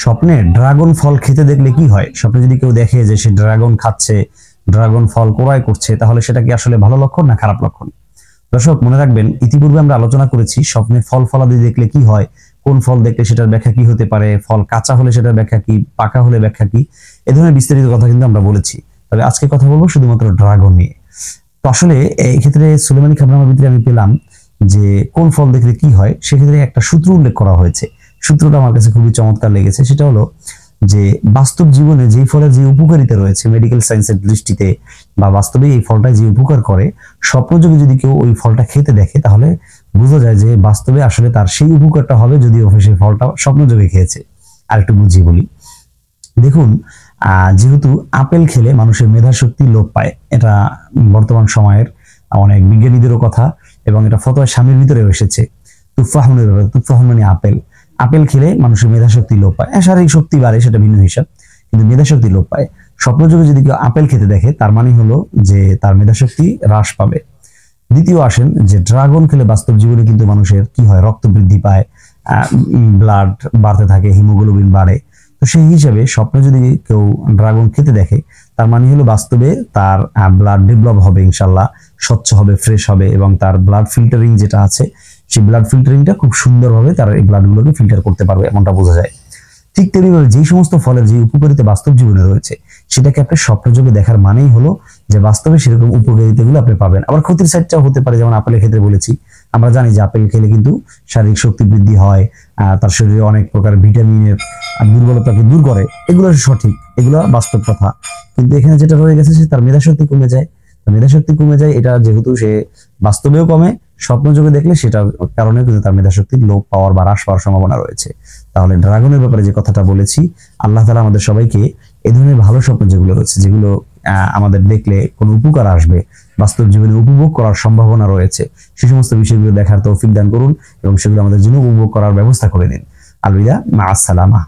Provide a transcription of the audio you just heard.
স্বপ্নে ড্রাগন ফল খেতে দেখলে কি হয়? স্বপ্নে যদি কেউ দেখে যে সে ড্রাগন খাচ্ছে, ড্রাগন ফল ক্রয় করছে, তাহলে সেটা কি আসলে ভালো লক্ষণ না খারাপ লক্ষণ? দর্শক মনে রাখবেন, ইতিপূর্বে আমরা আলোচনা করেছি স্বপ্নে ফল ফলাদি দেখলে কি হয়, কোন ফল দেখলে সেটার ব্যাখ্যা কি হতে পারে, ফল কাঁচা হলে সেটার ব্যাখ্যা কি, পাকা হলে ব্যাখ্যা কি, এ ধরনের বিস্তারিত কথা কিন্তু আমরা বলেছি। তবে আজকে কথা বলবো শুধুমাত্র ড্রাগন নিয়ে। তো আসলে এই ক্ষেত্রে সুলেমানি খাবরানামার ভিতরে আমি পেলাম যে কোন ফল দেখলে কি হয়, সেক্ষেত্রে একটা সূত্র উল্লেখ করা হয়েছে। সূত্রটা আমার কাছে খুবই চমৎকার লেগেছে। সেটা হলো যে বাস্তব জীবনে যেই ফলের যে উপকারিতা রয়েছে মেডিকেল সায়েন্সের দৃষ্টিতে, বা বাস্তবে এই ফলটা যে উপকার করে, স্বপ্নযোগে যদি কেউ ওই ফলটা খেতে দেখে, তাহলে বোঝা যায় যে বাস্তবে আসলে তার সেই উপকারটা হবে যদি সেই ফলটা স্বপ্নযোগে খেয়েছে। আর একটু বুঝিয়ে বলি। দেখুন, যেহেতু আপেল খেলে মানুষের মেধাশক্তি লোপ পায়, এটা বর্তমান সময়ের অনেক বিজ্ঞানীদেরও কথা, এবং এটা ফতোয়া স্বামীর ভিতরেও এসেছে। তুফাহুনের ব্যাপারে, তুফাহুন মানে আপেল। আপেল খেলে মানুষের মেধাশক্তি লোপ পায়। শারীরিক শক্তি বাড়ে, সেটা ভিন্ন হিসাব, কিন্তু মেধাশক্তি লোপ পায়। স্বপ্নযোগে যদি কেউ আপেল খেতে দেখে, তার মানে হলো যে তার মেধাশক্তি হ্রাস পাবে। দ্বিতীয় আসেন যে ড্রাগন খেলে বাস্তব জীবনে কিন্তু মানুষের কি হয়, রক্ত বৃদ্ধি পায়, ব্লাড বাড়তে থাকে, হিমোগ্লোবিন বাড়ে। তো সেই হিসাবে স্বপ্নে যদি কেউ ড্রাগন খেতে দেখে, তার মানে হলো বাস্তবে তার ব্লাড ডেভেলপ হবে, ইনশাল্লাহ স্বচ্ছ হবে, ফ্রেশ হবে, এবং তার ব্লাড ফিল্টারিং যেটা আছে, সেই ব্লাড ফিল্টারিংটা খুব সুন্দরভাবে তার এই ব্লাডগুলোকে ফিল্টার করতে পারবে, এমনটা বোঝা যায়। ঠিক তেমনিভাবে যেই সমস্ত ফলের যে উপকারিতা বাস্তব জীবনে রয়েছে, সেটাকে আপনি স্বপ্নযোগে দেখার মানেই হলো যে বাস্তবে সেরকম উপকারিতাগুলো আপনি পাবেন। আবার ক্ষতির সাইডটাও হতে পারে, যেমন আপেলের ক্ষেত্রে বলেছি, আমরা জানি যে আপেল খেলে কিন্তু শারীরিক শক্তি বৃদ্ধি হয়, তার শরীরে অনেক প্রকার ভিটামিনের দুর্বলতাকে দূর করে, এগুলো সঠিক, এগুলো বাস্তব কথা। কিন্তু এখানে যেটা রয়ে গেছে, সে তার মেধাশক্তি কমে যায়। মেধাশক্তি কমে যায়, এটা যেহেতু সে বাস্তবেও কমে, স্বপ্নযোগে দেখলে সেটার কারণে কিন্তু তার মেধাশক্তির লোপ পাওয়ার বা হ্রাস পাওয়ার সম্ভাবনা রয়েছে। তাহলে ড্রাগনের ব্যাপারে যে কথাটা বলেছি, আল্লাহ তাআলা আমাদের সবাইকে এই ধরনের ভালো স্বপ্ন যেগুলো রয়েছে, যেগুলো আমাদের দেখলে কোনো উপকার আসবে, বাস্তব জীবনে উপভোগ করার সম্ভাবনা রয়েছে, সেই সমস্ত বিষয়গুলো দেখার তৌফিক দান করুন, এবং সেগুলো আমাদের জন্য উপভোগ করার ব্যবস্থা করে দিন। আলবিদা, মা আসসালামা।